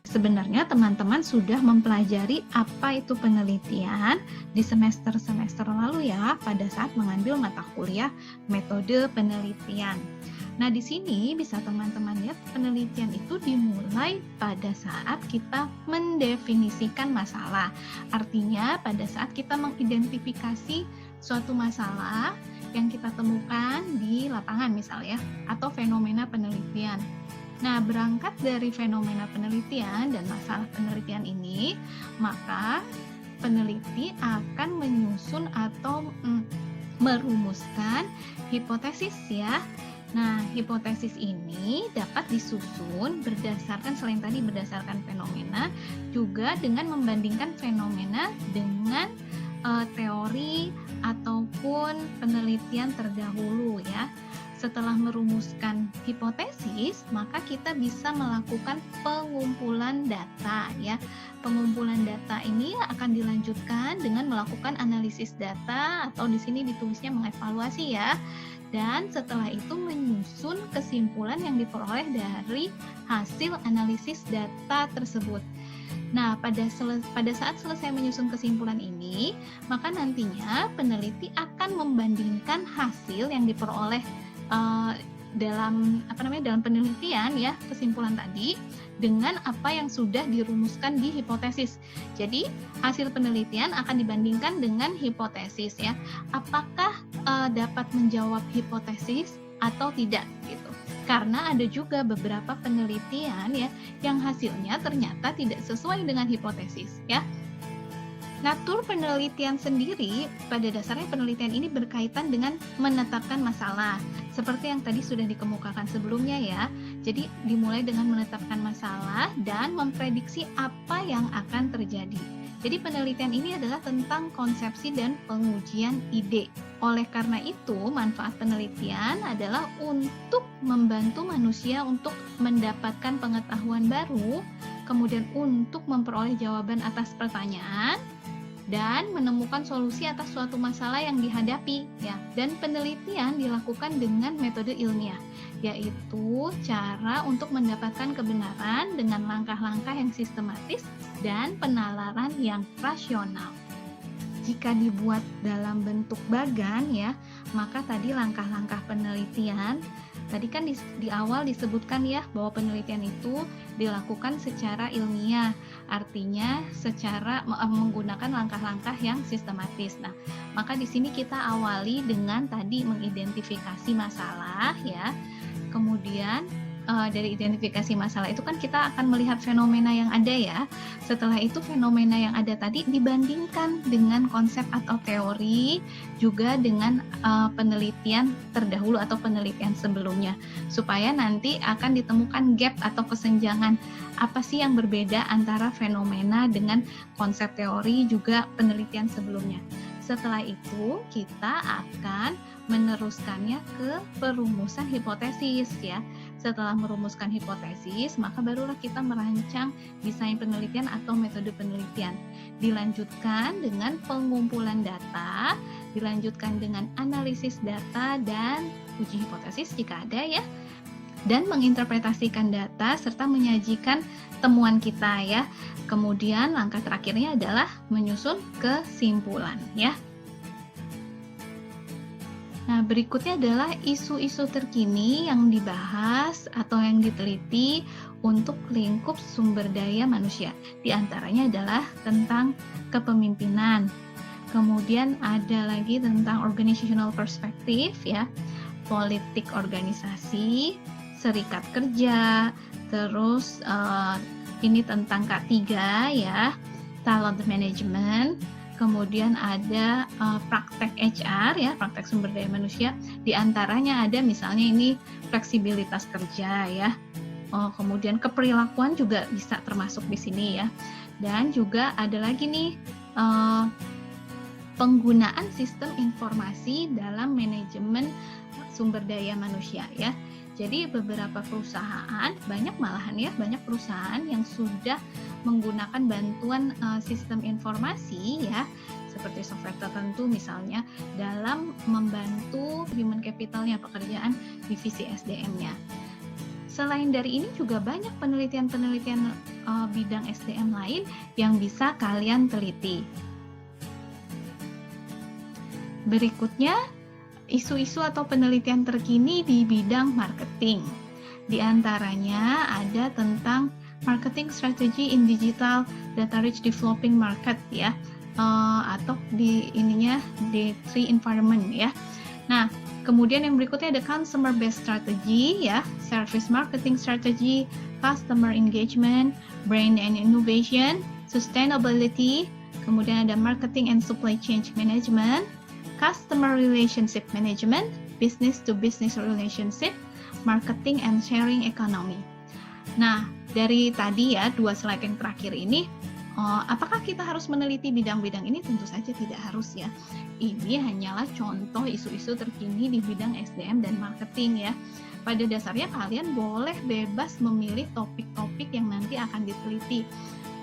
Sebenarnya teman-teman sudah mempelajari apa itu penelitian di semester-semester lalu ya, pada saat mengambil mata kuliah metode penelitian. Nah, di sini bisa teman-teman lihat penelitian itu dimulai pada saat kita mendefinisikan masalah. Artinya pada saat kita mengidentifikasi suatu masalah yang kita temukan di lapangan misalnya, atau fenomena penelitian. Nah, berangkat dari fenomena penelitian dan masalah penelitian ini, maka peneliti akan menyusun atau merumuskan hipotesis ya. Nah, hipotesis ini dapat disusun berdasarkan, selain tadi berdasarkan fenomena, juga dengan membandingkan fenomena dengan teori ataupun penelitian terdahulu ya. Setelah merumuskan hipotesis, maka kita bisa melakukan pengumpulan data ya. Pengumpulan data ini akan dilanjutkan dengan melakukan analisis data, atau di sini ditulisnya mengevaluasi ya. Dan setelah itu menyusun kesimpulan yang diperoleh dari hasil analisis data tersebut. Nah, pada saat selesai menyusun kesimpulan ini, maka nantinya peneliti akan membandingkan hasil yang diperoleh dalam penelitian ya, kesimpulan tadi dengan apa yang sudah dirumuskan di hipotesis. Jadi hasil penelitian akan dibandingkan dengan hipotesis ya. Apakah dapat menjawab hipotesis atau tidak gitu. Karena ada juga beberapa penelitian ya yang hasilnya ternyata tidak sesuai dengan hipotesis ya. Natur penelitian sendiri, pada dasarnya penelitian ini berkaitan dengan menetapkan masalah. Seperti yang tadi sudah dikemukakan sebelumnya ya. Jadi dimulai dengan menetapkan masalah dan memprediksi apa yang akan terjadi. Jadi penelitian ini adalah tentang konsepsi dan pengujian ide. Oleh karena itu, manfaat penelitian adalah untuk membantu manusia untuk mendapatkan pengetahuan baru, kemudian untuk memperoleh jawaban atas pertanyaan, dan menemukan solusi atas suatu masalah yang dihadapi ya. Dan penelitian dilakukan dengan metode ilmiah, yaitu cara untuk mendapatkan kebenaran dengan langkah-langkah yang sistematis dan penalaran yang rasional. Jika dibuat dalam bentuk bagan ya, maka tadi langkah-langkah penelitian tadi kan di awal disebutkan ya bahwa penelitian itu dilakukan secara ilmiah, artinya secara menggunakan langkah-langkah yang sistematis. Nah, maka di sini kita awali dengan tadi mengidentifikasi masalah ya. Kemudian dari identifikasi masalah itu kan kita akan melihat fenomena yang ada ya. Setelah itu fenomena yang ada tadi dibandingkan dengan konsep atau teori, juga dengan penelitian terdahulu atau penelitian sebelumnya, supaya nanti akan ditemukan gap atau kesenjangan apa sih yang berbeda antara fenomena dengan konsep teori juga penelitian sebelumnya. Setelah itu kita akan meneruskannya ke perumusan hipotesis ya. Setelah merumuskan hipotesis, maka barulah kita merancang desain penelitian atau metode penelitian. Dilanjutkan dengan pengumpulan data, dilanjutkan dengan analisis data dan uji hipotesis jika ada ya. Dan menginterpretasikan data serta menyajikan temuan kita ya. Kemudian langkah terakhirnya adalah menyusun kesimpulan ya. Nah, berikutnya adalah isu-isu terkini yang dibahas atau yang diteliti untuk lingkup sumber daya manusia. Di antaranya adalah tentang kepemimpinan. Kemudian ada lagi tentang organizational perspective ya, politik organisasi, serikat kerja, terus ini tentang K3 ya, talent management. Kemudian ada praktek HR ya, praktek sumber daya manusia. Di antaranya ada misalnya ini fleksibilitas kerja ya. Kemudian keperilakuan juga bisa termasuk di sini ya. Dan juga ada lagi nih penggunaan sistem informasi dalam manajemen sumber daya manusia ya. Jadi beberapa perusahaan, banyak perusahaan yang sudah menggunakan bantuan sistem informasi ya, seperti software tertentu misalnya, dalam membantu human capitalnya, pekerjaan divisi SDM-nya. Selain dari ini juga banyak penelitian-penelitian bidang SDM lain yang bisa kalian teliti. Berikutnya, isu-isu atau penelitian terkini di bidang marketing. Di antaranya ada tentang marketing strategy in digital data rich developing market ya, atau di three environment ya. Nah, kemudian yang berikutnya ada consumer based strategy ya, service marketing strategy, customer engagement, brand and innovation, sustainability, kemudian ada marketing and supply chain management, customer relationship management, business to business relationship, marketing and sharing economy. Nah, dari tadi ya, 2 slide yang terakhir ini, apakah kita harus meneliti bidang-bidang ini? Tentu saja tidak harus ya. Ini hanyalah contoh isu-isu terkini di bidang SDM dan marketing ya. Pada dasarnya kalian boleh bebas memilih topik-topik yang nanti akan diteliti.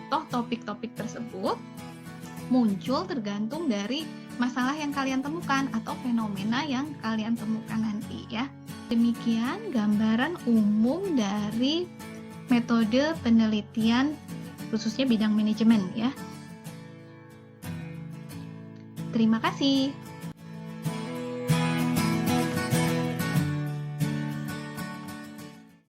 Toh topik-topik tersebut muncul tergantung dari masalah yang kalian temukan atau fenomena yang kalian temukan nanti ya. Demikian gambaran umum dari metode penelitian khususnya bidang manajemen ya. Terima kasih.